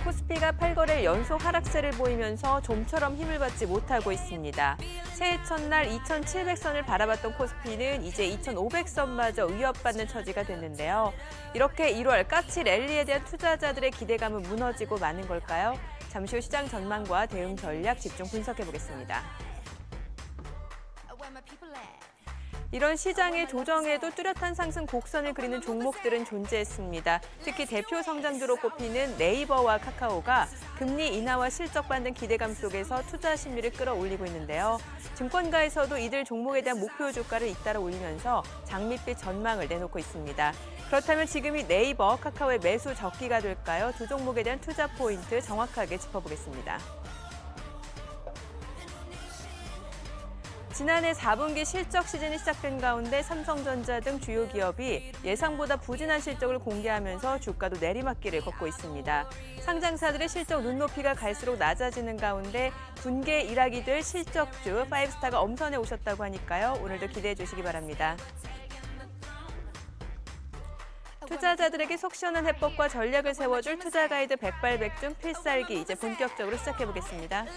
코스피가 8거래일 연속 하락세를 보이면서 좀처럼 힘을 받지 못하고 있습니다. 새해 첫날 2,700선을 바라봤던 코스피는 이제 2,500선마저 위협받는 처지가 됐는데요. 이렇게 1월 까치 랠리에 대한 투자자들의 기대감은 무너지고 마는 걸까요? 잠시 후 시장 전망과 대응 전략 집중 분석해보겠습니다. 이런 시장의 조정에도 뚜렷한 상승 곡선을 그리는 종목들은 존재했습니다. 특히 대표 성장주로 꼽히는 네이버와 카카오가 금리 인하와 실적 반등 기대감 속에서 투자 심리를 끌어올리고 있는데요. 증권가에서도 이들 종목에 대한 목표 주가를 잇따라 올리면서 장밋빛 전망을 내놓고 있습니다. 그렇다면 지금이 네이버, 카카오의 매수 적기가 될까요? 두 종목에 대한 투자 포인트 정확하게 짚어보겠습니다. 지난해 4분기 실적 시즌이 시작된 가운데 삼성전자 등 주요 기업이 예상보다 부진한 실적을 공개하면서 주가도 내리막길을 걷고 있습니다. 상장사들의 실적 눈높이가 갈수록 낮아지는 가운데 분계 일학이 될 실적주 파이브스타가 엄선해 오셨다고 하니까요. 오늘도 기대해 주시기 바랍니다. 투자자들에게 속 시원한 해법과 전략을 세워줄 투자 가이드 백발백중 필살기 이제 본격적으로 시작해 보겠습니다.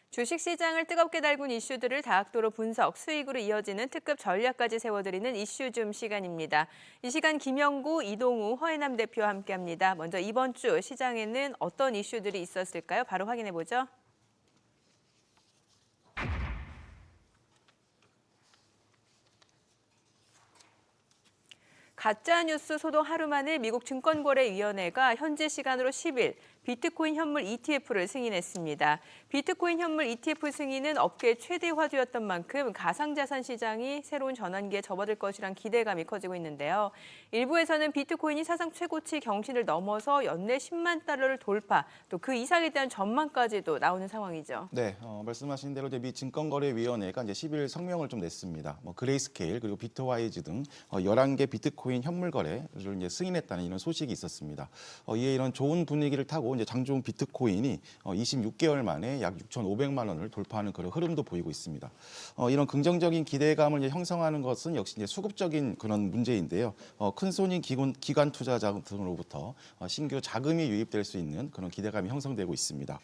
주식시장을 뜨겁게 달군 이슈들을 다각도로 분석, 수익으로 이어지는 특급 전략까지 세워드리는 이슈줌 시간입니다. 이 시간 김영구, 이동우, 허혜남 대표와 함께합니다. 먼저 이번 주 시장에는 어떤 이슈들이 있었을까요? 바로 확인해보죠. 가짜뉴스 소동 하루 만에 미국 증권거래위원회가 현지 시간으로 10일 비트코인 현물 ETF를 승인했습니다. 비트코인 현물 ETF 승인은 업계 최대 화두였던 만큼 가상자산 시장이 새로운 전환기에 접어들 것이란 기대감이 커지고 있는데요. 일부에서는 비트코인이 사상 최고치 경신을 넘어서 연내 10만 달러를 돌파, 또 그 이상에 대한 전망까지도 나오는 상황이죠. 네, 말씀하신 대로 미 증권거래위원회가 이제 10일 성명을 좀 냈습니다. 그레이스케일 그리고 비트와이즈 등 11개 비트코인 현물 거래를 이제 승인했다는 이런 소식이 있었습니다. 이에 이런 좋은 분위기를 타고 이제 장중 비트코인이 26개월 만에 약 6,500만 원을 돌파하는 그런 흐름도 보이고 있습니다. 이런 긍정적인 기대감을 이제 형성하는 것은 역시 이제 수급적인 그런 문제인데요. 큰손인 기관 투자자 등으로부터 신규 자금이 유입될 수 있는 그런 기대감이 형성되고 있습니다.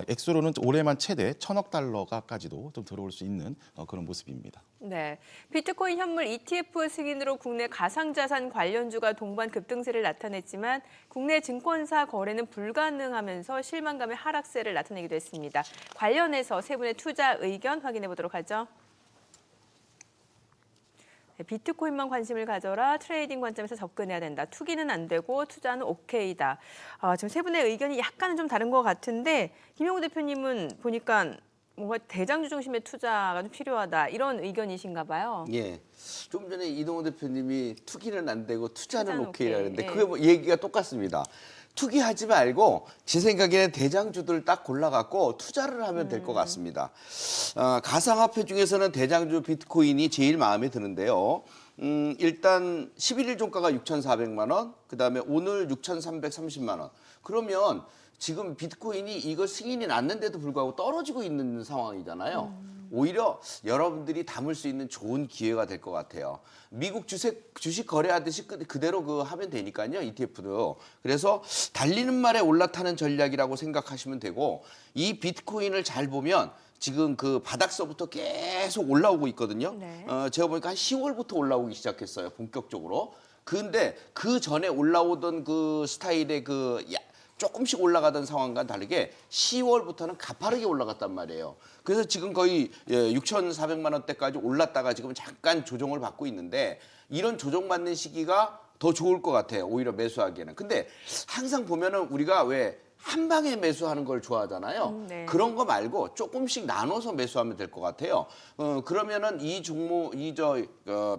액수로는 올해만 최대 1,000억 달러가까지도 좀 들어올 수 있는 그런 모습입니다. 네, 비트코인 현물 ETF 승인으로 국내 가상자산 관련주가 동반 급등세를 나타냈지만 국내 증권사 거래는 불가능하면서 실망감의 하락세를 나타내기도 했습니다. 관련해서 세 분의 투자 의견 확인해 보도록 하죠. 비트코인만 관심을 가져라, 트레이딩 관점에서 접근해야 된다, 투기는 안 되고 투자는 오케이다. 지금 세 분의 의견이 약간은 좀 다른 것 같은데 김영구 대표님은 보니까 뭔가 대장주 중심의 투자가 좀 필요하다 이런 의견이신가 봐요. 예. 좀 전에 이동호 대표님이 투기는 안 되고 투자는 오케이라 오케이. 그랬는데 예. 그게 뭐 얘기가 똑같습니다. 투기하지 말고 제 생각에는 대장주들 딱 골라갖고 투자를 하면 될 것 같습니다. 가상화폐 중에서는 대장주 비트코인이 제일 마음에 드는데요. 일단 11일 종가가 6,400만 원, 그다음에 오늘 6,330만 원. 그러면 지금 비트코인이 이거 승인이 났는데도 불구하고 떨어지고 있는 상황이잖아요. 오히려 여러분들이 담을 수 있는 좋은 기회가 될 것 같아요. 미국 주식 거래하듯이 그대로 하면 되니까요, ETF도. 그래서 달리는 말에 올라타는 전략이라고 생각하시면 되고, 이 비트코인을 잘 보면 지금 그 바닥서부터 계속 계속 올라오고 있거든요. 네. 제가 보니까 한 10월부터 올라오기 시작했어요, 본격적으로. 근데 그 전에 올라오던 그 스타일의 조금씩 올라가던 상황과 다르게 10월부터는 가파르게 올라갔단 말이에요. 그래서 지금 거의 6,400만 원대까지 올랐다가 지금 잠깐 조정을 받고 있는데 이런 조정받는 시기가 더 좋을 것 같아요. 오히려 매수하기에는. 근데 항상 보면은 우리가 왜 한 방에 매수하는 걸 좋아하잖아요. 네. 그런 거 말고 조금씩 나눠서 매수하면 될 것 같아요. 그러면은 이 종목,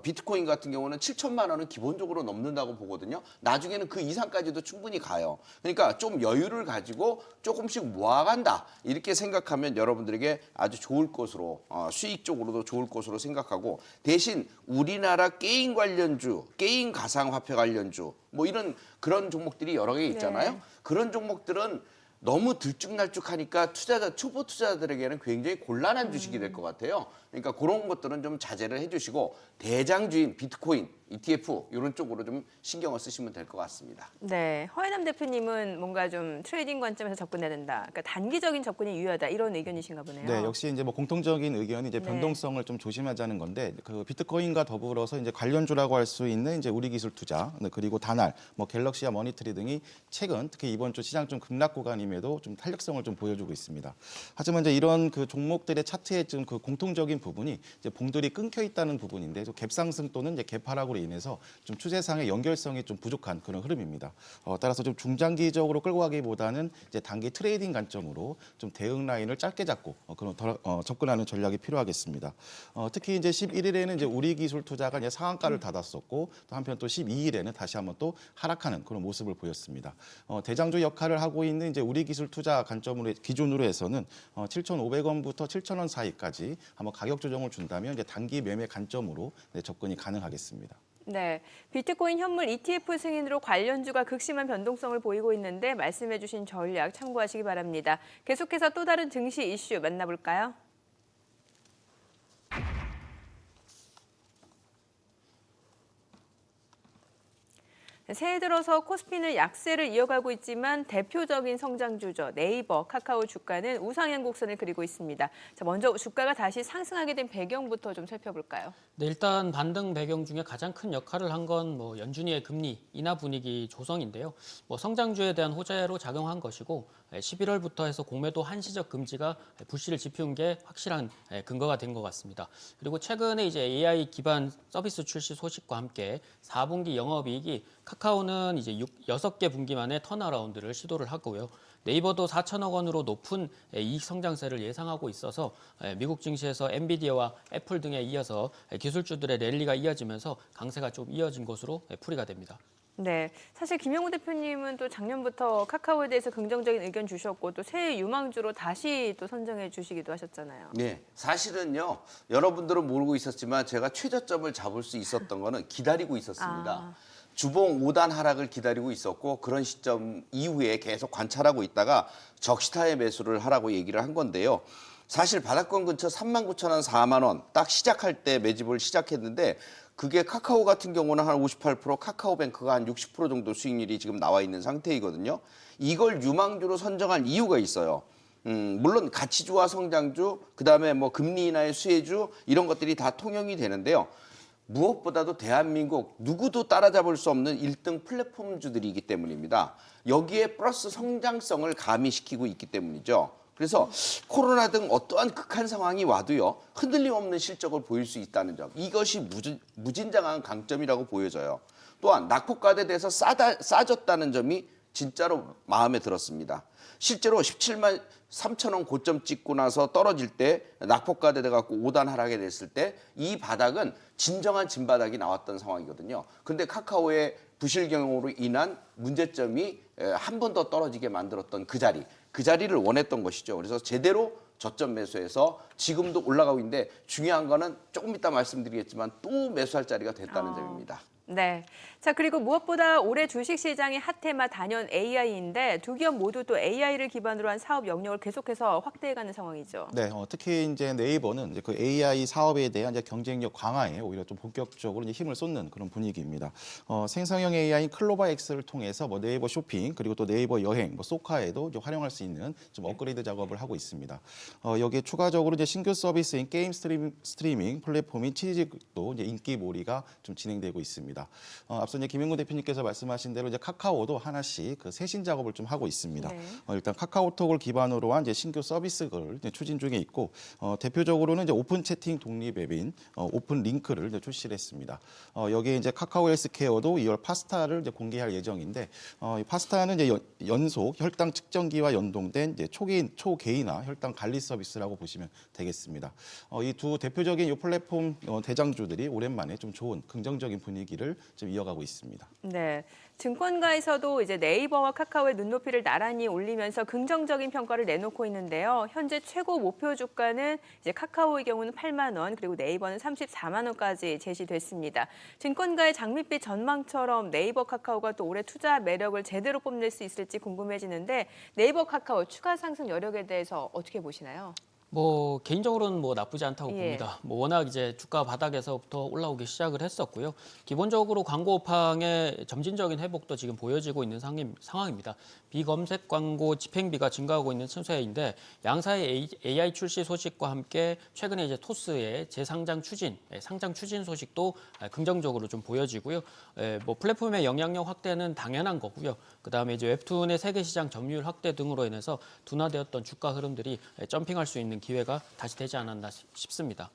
비트코인 같은 경우는 7천만 원은 기본적으로 넘는다고 보거든요. 나중에는 그 이상까지도 충분히 가요. 그러니까 좀 여유를 가지고 조금씩 모아간다. 이렇게 생각하면 여러분들에게 아주 좋을 것으로, 수익적으로도 좋을 것으로 생각하고, 대신 우리나라 게임 관련주, 게임 가상화폐 관련주, 뭐 이런 그런 종목들이 여러 개 있잖아요. 네. 그런 종목들은 너무 들쭉날쭉하니까 초보 투자자들에게는 굉장히 곤란한 주식이 될 것 같아요. 그러니까 그런 것들은 좀 자제를 해주시고 대장주인 비트코인, ETF 이런 쪽으로 좀 신경을 쓰시면 될 것 같습니다. 네, 허혜남 대표님은 뭔가 좀 트레이딩 관점에서 접근해야 된다. 그러니까 단기적인 접근이 유효하다 이런 의견이신가 보네요. 네, 역시 이제 뭐 공통적인 의견이 이제 네. 변동성을 좀 조심하자는 건데 그 비트코인과 더불어서 이제 관련주라고 할 수 있는 이제 우리기술 투자 그리고 다날, 뭐 갤럭시와 머니트리 등이 최근 특히 이번 주 시장 좀 급락 구간임에도 좀 탄력성을 좀 보여주고 있습니다. 하지만 이제 이런 그 종목들의 차트의 좀 그 공통적인 부분이 이제 봉들이 끊겨 있다는 부분인데 갭 상승 또는 이제 갭 하락으로 인해서 좀 추세상의 연결성이 좀 부족한 그런 흐름입니다. 따라서 좀 중장기적으로 끌고 가기보다는 이제 단기 트레이딩 관점으로 좀 대응 라인을 짧게 잡고 그런 접근하는 전략이 필요하겠습니다. 특히 이제 11일에는 이제 우리기술 투자가 이제 상한가를 닫았었고 또 한편 또 12일에는 다시 한번 또 하락하는 그런 모습을 보였습니다. 대장주 역할을 하고 있는 이제 우리기술 투자 관점으로 기준으로 해서는 7,500원부터 7,000원 사이까지 한번 가격 조정을 준다면 이제 단기 매매 관점으로 접근이 가능하겠습니다. 네, 비트코인 현물 ETF 승인으로 관련주가 극심한 변동성을 보이고 있는데 말씀해주신 전략 참고하시기 바랍니다. 계속해서 또 다른 증시 이슈 만나볼까요? 새해 들어서 코스피는 약세를 이어가고 있지만 대표적인 성장주죠. 네이버, 카카오 주가는 우상향 곡선을 그리고 있습니다. 자, 먼저 주가가 다시 상승하게 된 배경부터 좀 살펴볼까요? 네, 일단 반등 배경 중에 가장 큰 역할을 한 건 뭐 연준이의 금리 인하 분위기 조성인데요. 뭐 성장주에 대한 호재로 작용한 것이고 11월부터 해서 공매도 한시적 금지가 불씨를 지피운 게 확실한 근거가 된 것 같습니다. 그리고 최근에 이제 AI 기반 서비스 출시 소식과 함께 4분기 영업이익이 카카오는 이제 6개 분기 만에 턴어라운드를 시도를 하고요. 네이버도 4천억 원으로 높은 이익 성장세를 예상하고 있어서 미국 증시에서 엔비디아와 애플 등에 이어서 기술주들의 랠리가 이어지면서 강세가 좀 이어진 것으로 풀이가 됩니다. 네, 사실 김영우 대표님은 또 작년부터 카카오에 대해서 긍정적인 의견 주셨고 또 새해 유망주로 다시 또 선정해 주시기도 하셨잖아요. 네, 사실은요, 여러분들은 모르고 있었지만 제가 최저점을 잡을 수 있었던 거는 기다리고 있었습니다. 주봉 5단 하락을 기다리고 있었고 그런 시점 이후에 계속 관찰하고 있다가 적시타에 매수를 하라고 얘기를 한 건데요. 사실 바닥권 근처 39,000원, 4만 원 딱 시작할 때 매집을 시작했는데 그게 카카오 같은 경우는 한 58%, 카카오뱅크가 한 60% 정도 수익률이 지금 나와 있는 상태이거든요. 이걸 유망주로 선정한 이유가 있어요. 물론 가치주와 성장주, 그다음에 뭐 금리 인하의 수혜주 이런 것들이 다 통용이 되는데요. 무엇보다도 대한민국 누구도 따라잡을 수 없는 1등 플랫폼주들이기 때문입니다. 여기에 플러스 성장성을 가미시키고 있기 때문이죠. 그래서 코로나 등 어떠한 극한 상황이 와도요. 흔들림 없는 실적을 보일 수 있다는 점. 이것이 무진장한 강점이라고 보여져요. 또한 낙폭과대에 대해서 싸졌다는 점이 진짜로 마음에 들었습니다. 실제로 17만 3천 원 고점 찍고 나서 떨어질 때 낙폭과대 돼갖고 5단 하락이 됐을 때 이 바닥은 진정한 진바닥이 나왔던 상황이거든요. 근데 카카오의 부실 경영으로 인한 문제점이 한 번 더 떨어지게 만들었던 그 자리를 원했던 것이죠. 그래서 제대로 저점 매수해서 지금도 올라가고 있는데 중요한 거는 조금 이따 말씀드리겠지만 또 매수할 자리가 됐다는 점입니다. 네. 자, 그리고 무엇보다 올해 주식시장의 핫테마 단연 AI인데 두 기업 모두 또 AI를 기반으로 한 사업 영역을 계속해서 확대해가는 상황이죠. 네, 특히 이제 네이버는 이제 그 AI 사업에 대한 이제 경쟁력 강화에 오히려 좀 본격적으로 이제 힘을 쏟는 그런 분위기입니다. 생성형 AI인 클로바 X를 통해서 뭐 네이버 쇼핑 그리고 또 네이버 여행, 뭐 소카에도 이제 활용할 수 있는 좀 업그레이드 작업을 하고 있습니다. 여기에 추가적으로 이제 신규 서비스인 게임 스트리밍 플랫폼인 치즈도 이제 인기몰이가 좀 진행되고 있습니다. 앞서 이제 김영구 대표님께서 말씀하신 대로 이제 카카오도 하나씩 그 쇄신 작업을 좀 하고 있습니다. 네. 일단 카카오톡을 기반으로 한 이제 신규 서비스를 이제 추진 중에 있고 대표적으로는 이제 오픈 채팅 독립 앱인 오픈 링크를 이제 출시를 했습니다. 여기에 이제 카카오 헬스케어도 2월 파스타를 이제 공개할 예정인데 이 파스타는 이제 연속 혈당 측정기와 연동된 이제 초개인화 혈당 관리 서비스라고 보시면 되겠습니다. 이 두 대표적인 이 플랫폼 대장주들이 오랜만에 좀 좋은 긍정적인 분위기를 좀 이어가고 있습니다. 네. 증권가에서도 이제 네이버와 카카오의 눈높이를 나란히 올리면서 긍정적인 평가를 내놓고 있는데요. 현재 최고 목표 주가는 이제 카카오의 경우는 8만 원, 그리고 네이버는 34만 원까지 제시됐습니다. 증권가의 장밋빛 전망처럼 네이버 카카오가 또 올해 투자 매력을 제대로 뽐낼 수 있을지 궁금해지는데 네이버 카카오 추가 상승 여력에 대해서 어떻게 보시나요? 뭐 개인적으로는 뭐 나쁘지 않다고 예. 봅니다. 뭐 워낙 이제 주가 바닥에서부터 올라오기 시작을 했었고요. 기본적으로 광고 업황의 점진적인 회복도 지금 보여지고 있는 상황입니다. 비검색 광고 집행비가 증가하고 있는 추세인데 양사의 AI 출시 소식과 함께 최근에 이제 토스의 재상장 추진, 상장 추진 소식도 긍정적으로 좀 보여지고요. 뭐 플랫폼의 영향력 확대는 당연한 거고요. 그다음에 이제 웹툰의 세계 시장 점유율 확대 등으로 인해서 둔화되었던 주가 흐름들이 점핑할 수 있는 기회가 다시 되지 않았나 싶습니다.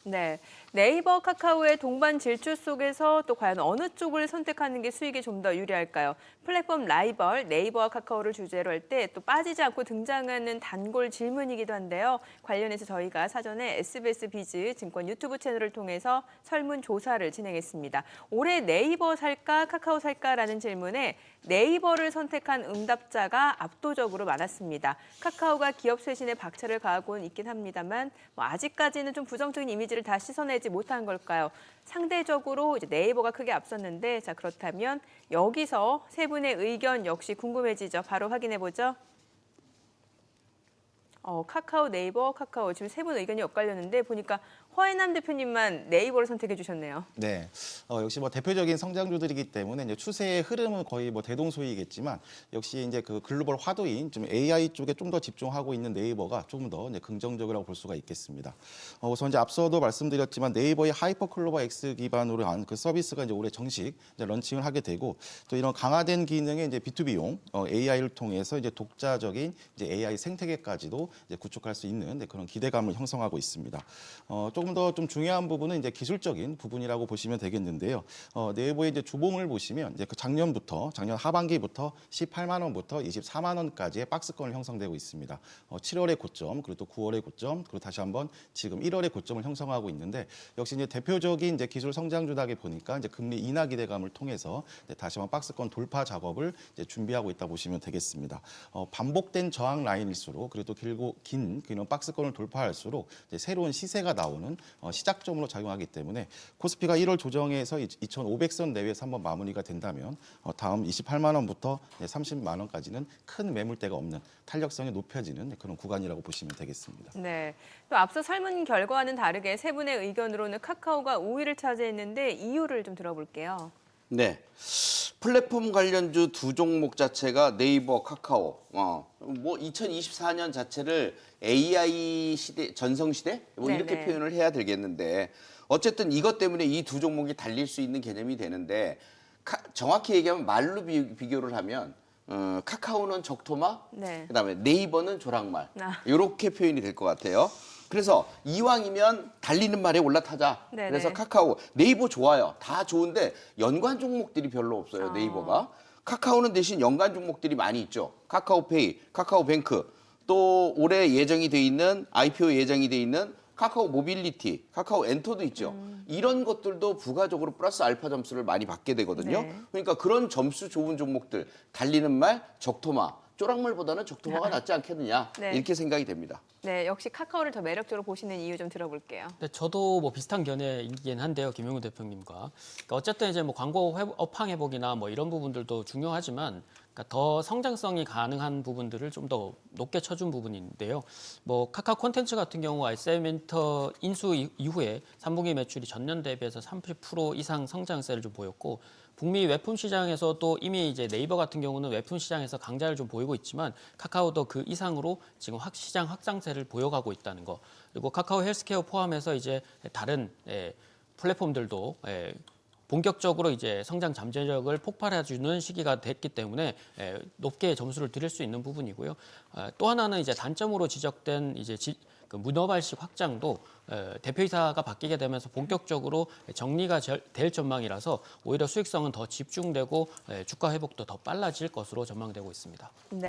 네, 네이버, 카카오의 동반 질주 속에서 또 과연 어느 쪽을 선택하는 게 수익에 좀 더 유리할까요? 플랫폼 라이벌 네이버와 카카오를 주제로 할 때 또 빠지지 않고 등장하는 단골 질문이기도 한데요. 관련해서 저희가 사전에 SBS 비즈 증권 유튜브 채널을 통해서 설문조사를 진행했습니다. 올해 네이버 살까 카카오 살까라는 질문에 네이버를 선택한 응답자가 압도적으로 많았습니다. 카카오가 기업 쇄신에 박차를 가하고는 있긴 합니다만 아직까지는 좀 부정적인 이미지를 다 씻어내지 못한 걸까요? 상대적으로 이제 네이버가 크게 앞섰는데 자 그렇다면 여기서 세 분의 의견 역시 궁금해지죠. 바로 확인해 보죠. 카카오, 네이버, 카카오 지금 세 분 의견이 엇갈렸는데 보니까 허해남 대표님만 네이버를 선택해 주셨네요. 네, 역시 뭐 대표적인 성장주들이기 때문에 이제 추세의 흐름은 거의 뭐 대동소이겠지만 역시 이제 그 글로벌 화두인 좀 AI 쪽에 좀 더 집중하고 있는 네이버가 조금 더 이제 긍정적이라고 볼 수가 있겠습니다. 우선 이제 앞서도 말씀드렸지만 네이버의 하이퍼 클로바 X 기반으로 한 그 서비스가 이제 올해 정식 이제 런칭을 하게 되고 또 이런 강화된 기능의 이제 B2B용 AI를 통해서 이제 독자적인 이제 AI 생태계까지도 이제 구축할 수 있는 그런 기대감을 형성하고 있습니다. 조금 더 좀 중요한 부분은 이제 기술적인 부분이라고 보시면 되겠는데요. 네이버의 이제 주봉을 보시면 이제 그 작년 하반기부터 18만 원부터 24만 원까지의 박스권을 형성되고 있습니다. 7월의 고점, 그리고 또 9월의 고점, 그리고 다시 한번 지금 1월의 고점을 형성하고 있는데 역시 이제 대표적인 이제 기술 성장주다게 보니까 이제 금리 인하 기대감을 통해서 다시 한번 박스권 돌파 작업을 이제 준비하고 있다 보시면 되겠습니다. 반복된 저항 라인일수록 그리고 또 긴 이런 박스권을 돌파할수록 이제 새로운 시세가 나오는 시작점으로 작용하기 때문에 코스피가 1월 조정에서 2,500선 내외에서 한번 마무리가 된다면 다음 28만 원부터 30만 원까지는 큰 매물대가 없는 탄력성이 높여지는 그런 구간이라고 보시면 되겠습니다. 네, 또 앞서 설문 결과와는 다르게 세 분의 의견으로는 카카오가 우위를 차지했는데 이유를 좀 들어볼게요. 네. 플랫폼 관련주 두 종목 자체가 네이버, 카카오. 뭐 2024년 자체를 AI 시대, 전성 시대? 뭐 이렇게 네네. 표현을 해야 되겠는데 어쨌든 이것 때문에 이 두 종목이 달릴 수 있는 개념이 되는데 정확히 얘기하면 말로 비교를 하면 카카오는 적토마, 네. 그다음에 네이버는 조랑말. 아. 이렇게 표현이 될 것 같아요. 그래서 이왕이면 달리는 말에 올라타자. 네네. 그래서 카카오, 네이버 좋아요. 다 좋은데 연관 종목들이 별로 없어요, 네이버가. 카카오는 대신 연관 종목들이 많이 있죠. 카카오페이, 카카오뱅크, 또 올해 예정이 돼 있는 IPO 예정이 돼 있는 카카오 모빌리티, 카카오 엔터도 있죠. 이런 것들도 부가적으로 플러스 알파 점수를 많이 받게 되거든요. 네. 그러니까 그런 점수 좋은 종목들, 달리는 말 적토마, 쪼락말보다는 적토마가 낫지 않겠느냐 네. 이렇게 생각이 됩니다. 네, 역시 카카오를 더 매력적으로 보시는 이유 좀 들어볼게요. 네, 저도 뭐 비슷한 견해이긴 한데요, 김용우 대표님과. 그러니까 어쨌든 이제 뭐 광고 업황 회복이나 뭐 이런 부분들도 중요하지만, 그러니까 더 성장성이 가능한 부분들을 좀 더 높게 쳐준 부분인데요. 뭐 카카오 콘텐츠 같은 경우 알셀멘터 인수 이후에 3분기 매출이 전년 대비해서 30% 이상 성장세를 좀 보였고, 북미 웹툰 시장에서도 이미 이제 네이버 같은 경우는 웹툰 시장에서 강자를 좀 보이고 있지만 카카오도 그 이상으로 지금 시장 확장세를 보여가고 있다는 거. 그리고 카카오 헬스케어 포함해서 이제 다른 플랫폼들도 본격적으로 이제 성장 잠재력을 폭발해주는 시기가 됐기 때문에 높게 점수를 드릴 수 있는 부분이고요. 또 하나는 이제 단점으로 지적된 이제 그 문어발식 확장도 대표이사가 바뀌게 되면서 본격적으로 정리가 될 전망이라서 오히려 수익성은 더 집중되고 주가 회복도 더 빨라질 것으로 전망되고 있습니다. 네.